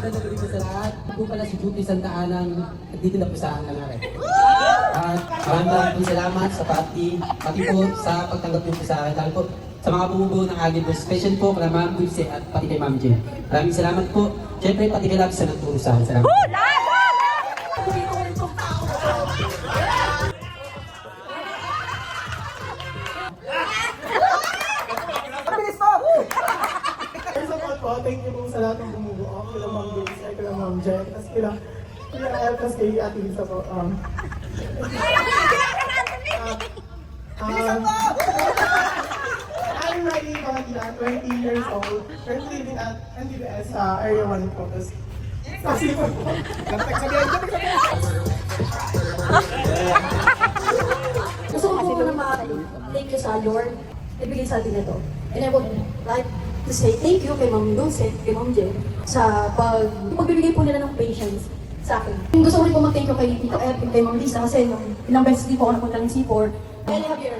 magandang gabi po sa lahat. Ito pala si Juti Santaanang dito na po sa Langare. At maraming po salamat sa pati po sa pagtanggap niyo po sa akin. Dahil po sa mga bumubuo ng Agile Boys, special po kay Ma'am Dulce at pati kay Ma'am Jen. Maraming salamat po. Siyempre pati kay Labs sa nagturo sa akin. Salamat. Thank you po sa lahat ng bumubuo. Kila Ma'am Dulce, kila Ma'am Jen, tapos kila El, tapos kay Ate Lisa po. I'm Riley Pangatilan, 20 years old, currently living at NDBS sa Area 1 po. Kasi po. Gusto ko po na thank you sa Lord na bigay sa atin ito. And I would like to say thank you kay Ma'am Dulce, kay Ma'am Jen, sa pagbibigay po nila ng patience sa akin. Gusto ko rin po mag-thank you kay Tito Ed, kay Ma'am Lisa, kasi ilang beses din po ako napunta ng C4. Ellie Javier,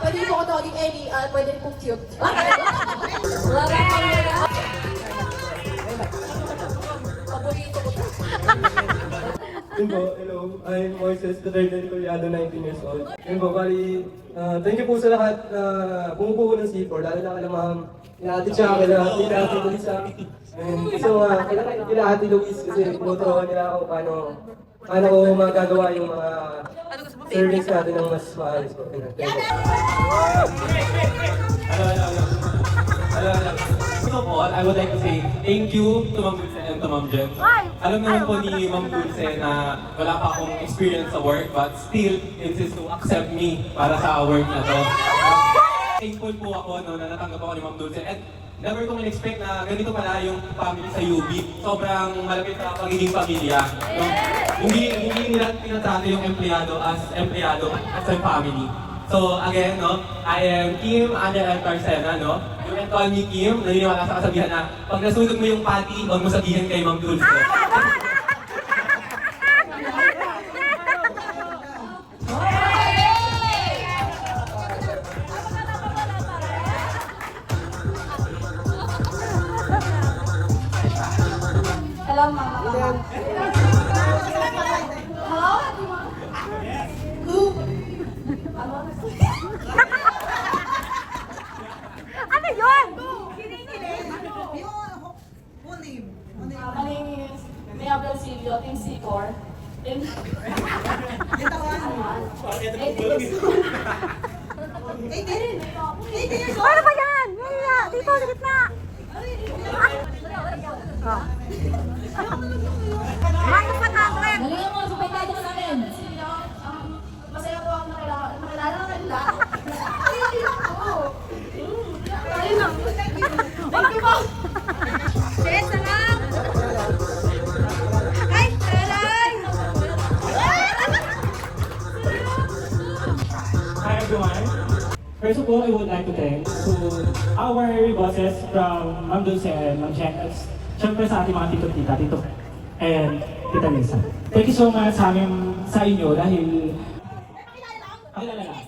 pwede po ako tawagin Ellie, pwede rin po cute. Paborito ko. Hello, I'm Moises Duterte Collado, 19 years old. Bali, thank you po sa lahat na bumubuo ng C4, lalo na kala Ma'am, kila Ate Cha, kila Ate Lisa. And so, kila Ate Luis, kasi tinuturuan nila ako paano ko magagawa yung mga surveys natin ng mas maayos po. First of all, I would like to say thank you to Ma'am Dulce and to Ma'am Jen. Alam naman po ni Ma'am Dulce na wala pa akong experience sa work, but still insist to accept me para sa work na to. Thankful po ako na natanggap ako ni Ma'am Dulce, and never kong in-expect na ganito pala yung family sa UB. Sobrang malapit na pagiging pamilya. No? Hindi nila tinatrato yung empleyado as a family. So again, no, I am Kim Angel Carcena, no? You can call me Kim, naniniwala sa kasabihan na pag nasunog mo yung pati, huwag mo sabihin kay Ma'am Dulce. Hello, Mama. Hello? Ano yun? My name is Mia Belsilio, Team C4. Ano ba yan? Yan nga. Dito, sa gitna. Manong pataklet. Galingan mo, subaytado ka namin. Masaya po ako nakilala ka nila. Hindi lang po. Ayun lang. Thank you po. Yes, lang. Ay, taray. Hi everyone. First of all, I would like to thank to our bosses from Ma'am Dulce and Ma'am Jen. Siyempre sa ating mga tito-tita, Tito and Tita Lisa. Thank you so much sa inyo dahil... Pakilala lang.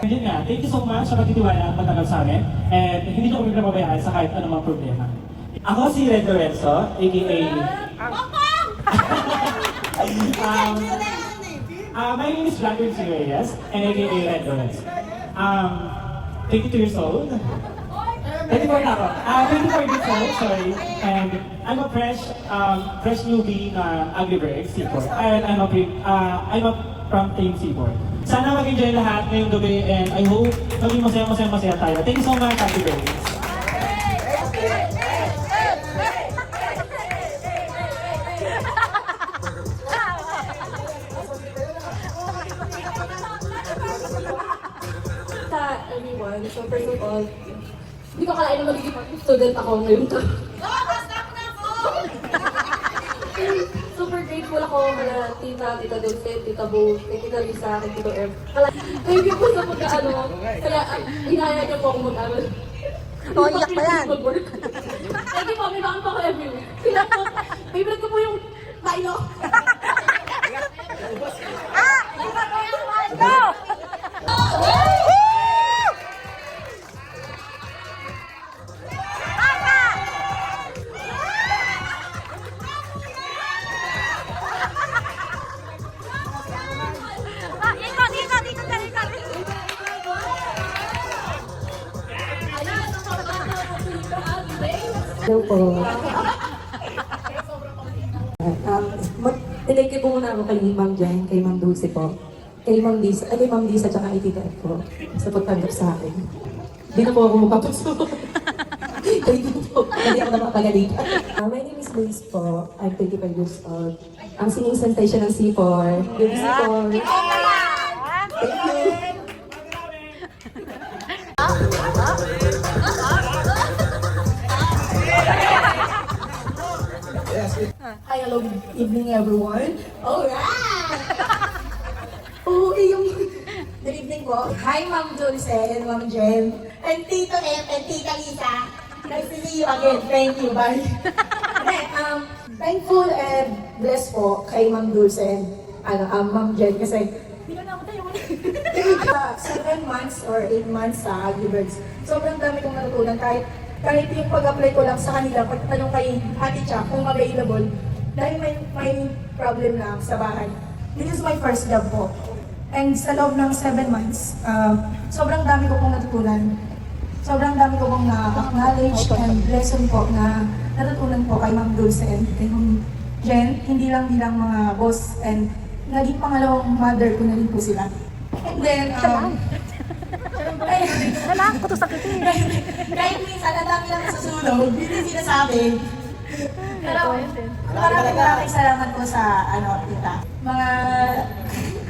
Yun nga, thank you so much sa pagtitiwala at pagtanggap sa amin. And hindi nyo kami pinababayaan sa kahit anumang problema. Ako si Red Lorenzo, a.k.a. My name is Blanco Reyes, and a.k.a. Red Lorenzo. 22 years old. 24 na ako. 24 years old, sorry. And I'm a fresh newbie na AgriBreak C4. And I'm a from Team C4. Sana mag-enjoy lahat ngayong gabi, and I hope maging masaya tayo. Thank you so much, AgriBreak. Everyone, so first of all, hindi ko akalain na magiging student ako ngayon. Super grateful ako kala Tita Dulce, Tita Bo, Tita Lisa, Tito F. Thank you po sa pagkaano. Kaya inaya niyo po akong mag-aral. Oh, iyak pa yan. Thank you po, may bakit po ako every week. Favorite ko po yung Milo. Go! Hello po. Mag-thank you po muna ako kay Ma'am Jen, kay Ma'am Dulce po, kay Ma'am Lisa, kay Ma'am Lisa, tsaka kay Tita Ed po, sa pagtanggap sa akin. Hindi na po ako makapasok. Thank you po. Hindi ako napapagalitan. My name is Luis po. I'm 25 years old. Ang singing sensation ng C4. Yung C4. Thank you. Hi, hello, good evening everyone. Alright! Oo, yung good evening po. Hi, Ma'am Dulce and Ma'am Jen. And Tito F and Tita Lisa. Nice to see you again. Thank you. Bye. Okay, thankful and blessed po kay Ma'am Dulce and Ma'am Jen kasi 7 months or 8 months sa Agribirds. Sobrang dami kong natutunan kahit yung pag-apply ko lang sa kanila, pagtanong kay Ate Cha kung available, dahil may problem na sa bahay. This is my first job po. And sa loob ng 7 months, sobrang dami ko pong natutunan. Sobrang dami ko pong na-acknowledge and lesson po na natutunan po kay Ma'am Dulce and kay Ma'am Jen. Hindi lang bilang mga boss and naging pangalawang mother ko na rin po sila. And then, kahit minsan, ang dami lang nasusunod, hindi sinasabi. Pero, maraming salamat po sa, tita.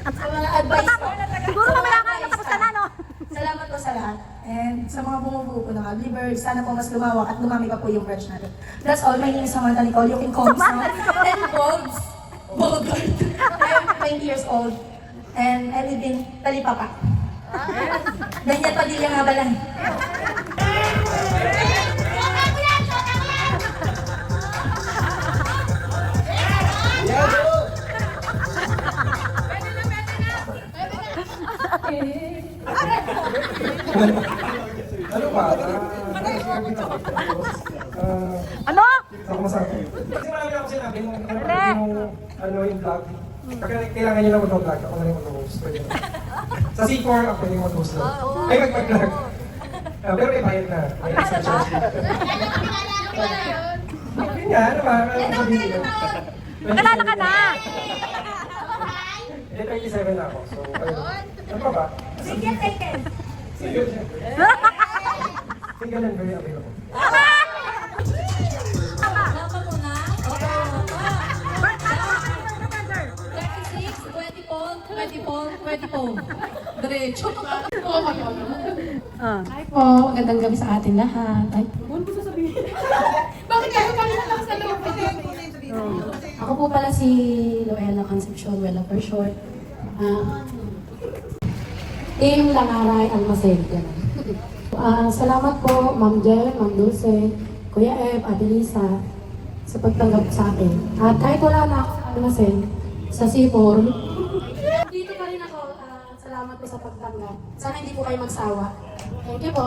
Sa mga advice po. Siguro mamaya ka tapos ka na, no? Salamat po sa lahat. And sa mga bumubuo po ng Agribirds, sana po mas lumawak at lumami pa po yung branch natin. That's all. My name is Samantha Nicole. You can call me Samantha. And Bogs. Bogart. I'm 20 years old. And I live in Talipapa. Ganyan Padilla nga ba lang? Ano ba? Ano? Ako masabi. Kasi marami ako sinabi yung vlog. Pagka kailangan nyo lang mag-vlog, ako na yung mag-host. Sa C4, ako na yung mag-host lang. Ay, mag-vlog. Pero may bayad na. Bayad sa church. Yun nga, ano ba? Ano sabihin nyo? Makalala ka na! Eh, 27 na ako. So, ano pa ba? Sige, take it. Single and very available. Diretso. Hi po, magandang gabi sa atin lahat. Ay, ano mo sasabihin? Bakit kayo kanina lang sa loob? Ako po pala si Loela Concepcion, Wela for short. Team Langaray Almacen. Salamat po, Ma'am Jen, Ma'am Dulce, Kuya Eb, Ate Lisa, sa pagtanggap sa akin. At kahit wala na ako sa Almacen, sa C4, dito pa rin ako. Salamat po sa pagtanggap. Sana hindi po kayo magsawa. Thank you po.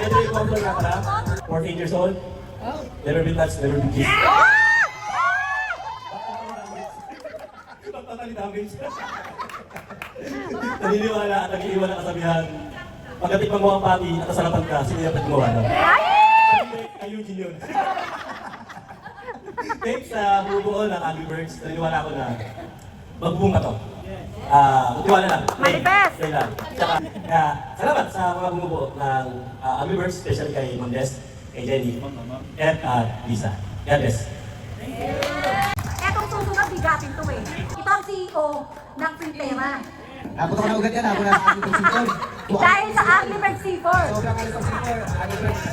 Never been popular na pala. 14 years old. Never been touched, never been kissed. Totally damage. Naniniwala at nag-iiwan ang kasabihan. Pagdating mo ang pati at kasarapan ka, sino yung gumawa no? Ayun yun. Thanks sa bumubuo ng Agribirds, naniniwala ko na magbubunga to. Magtiwala lang. Manifest! Stay lang. Tsaka, salamat sa mga bumubuo ng Agribirds, especially kay Ma'am Des, kay Jenny, at Lisa. God bless. Etong susunod, bigatin to eh. Ito ang CEO ng Printera. Napunta ko na ugat yan, ako na sa C4. Dahil sa Agribird C4. Sobrang ano sa C4, Agribirds.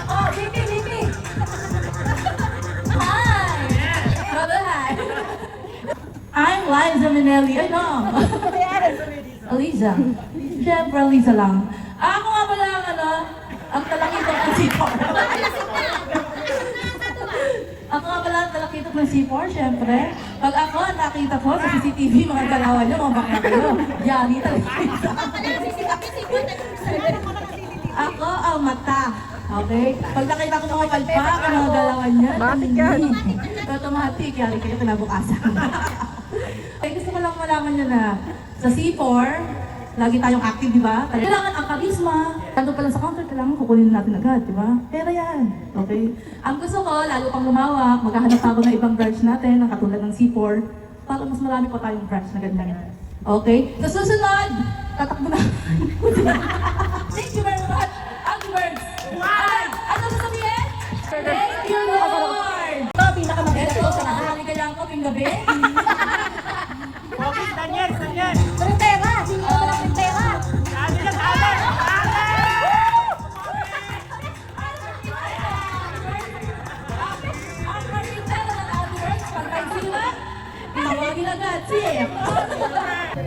Oh, VP! Hi! Brother, hi! I'm Liza Minelli. Ano? Aliza. Siyempre, Aliza lang. Ako nga pala ang talakito ng C4. Ako nga pala ang talakito ng C4, siyempre. Pag ako nakita ko sa CCTV, mga galawan nyo, mga bakla kayo. Yari talaga. Ako ang mata. Okay? Pag nakita ko mga palpak, ang mga galawan niya. Bakit yan? Automatic, yari kayo kinabukasan. Ay, gusto ko lang malaman nyo na sa C4, lagi tayong active, di ba? Kailangan ang karisma. Tanto pa lang sa counter, kailangan kukunin natin agad, di ba? Pero yan, okay? Ang gusto ko, lalo pang lumawak, maghahanap ako ng ibang branch natin, ang katulad ng C4, para mas marami pa tayong branch na ganyan. Okay? Sa susunod, tatakbo na. Thank you very much, Angry Birds. Wow! Ano sasabihin? Thank you, Lord! Ito, pinakamaganda ko sa lahat. Kailangan ko ping gabi. Printera! Sino ka ng printera? Ang pagkintero ng Angry Birds, pagkain sila, tinawagin agad,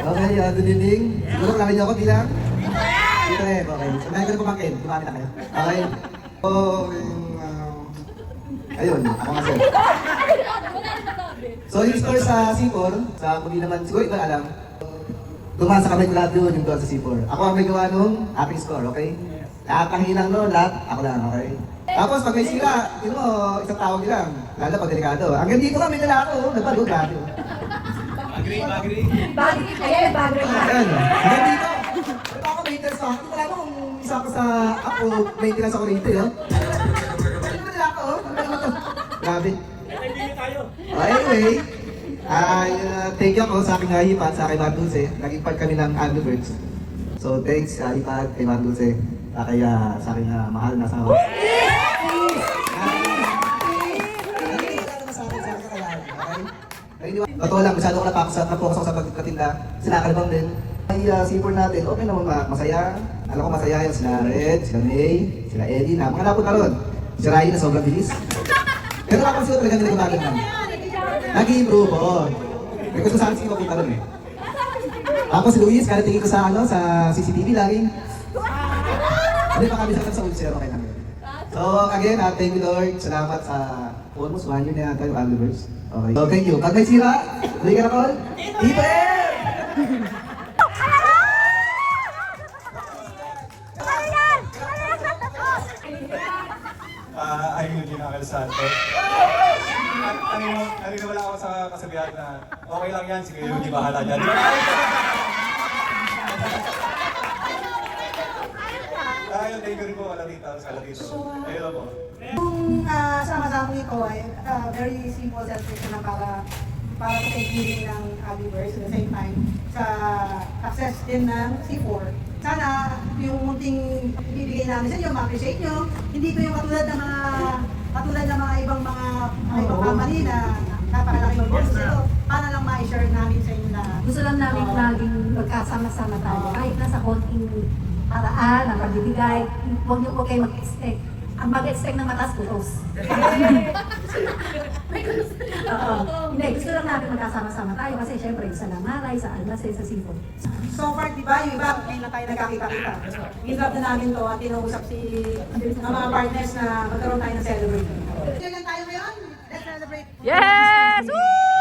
Okay, good evening. Siguro kilala niyo ako bilang? Dito eh, okay. So, meron ko na pumangkin. Dumami na kayo. Okay. So, ayun, ako nga sir. So, yung store sa C4, sa kung di naman, siguro iba alam, dumaan sa kamay lahat yun, yung doon sa C4. Ako ang may gawa nung ating store, okay? Lahat ang hilang nun, lahat, ako lang, okay? Tapos pag may sira, yun mo, isang tawag lang. Lalo pag delikado. Hanggang dito kami nila ako, nagbago, grabe. Bagay, kaya bagay ka. Ayan, hanggang dito. Ano pa ako maintenance pa? Hindi wala akong isa ko sa ako maintenance ako rito, no? Ano ba nila ako, oh? Ano ba ito? Grabe. Anyway, thank you ako sa aking hipat, sa aking Mardulce. Naging part kami ng Angry Birds. So thanks, hipat kay Mardulce. Kaya sa aking mahal na asawa. Totoo lang, masyado ko na-focus ako sa pagkatinda. Sinakalabang din. Ay, C4 natin, okay naman masaya. Alam ko masaya yun, sila Red, sila May, sila Eddie, na mga napunta ron. Si Ryan na sobrang bilis. Pero ako sila talaga nila gumagin naman. Nag-i-improve, oo. Because ko saan sige makita ron eh. Ako si Luis, kada tingin ko sa CCTV laging. Hindi pa kami sa wheelchair, okay naman. So again, thank you Lord. Salamat sa almost 1 year na yata yung Angry Birds. Okay. So thank you. Pag may sira, balik ka na call. Iper! I'm Eugene Angel Santos. Naniniwala ako sa kasabihan na okay lang yan, sige yung bahala dyan. Dahil thank you rin po wala dito sa Latito. Ayun po. Yung sama-sama nito ay very simple celebration na para sa thanksgiving ng Angry Birds at the same time sa success din ng C4. Sana yung munting ibibigay namin sa inyo, ma-appreciate nyo. Hindi ko yung katulad ng mga ibang company na napakalaki ng boss nito. Para lang ma-share namin sa inyo na Gusto lang namin laging magkasama-sama tayo. Kahit nasa konting paraan, ang pagbibigay, huwag kayo mag-expect. Ang mag-expect ng mataas, putos. Hindi, gusto lang natin magkasama-sama tayo kasi syempre sa Langaray, sa Almacen, sa Sipon. so far, di ba, yung iba, ngayon na tayo nagkakita-kita. Ginrap na namin to at tinausap ng mga partners na magkaroon tayo ng celebration. Yan lang tayo ngayon. Let's celebrate. Yes! Woo!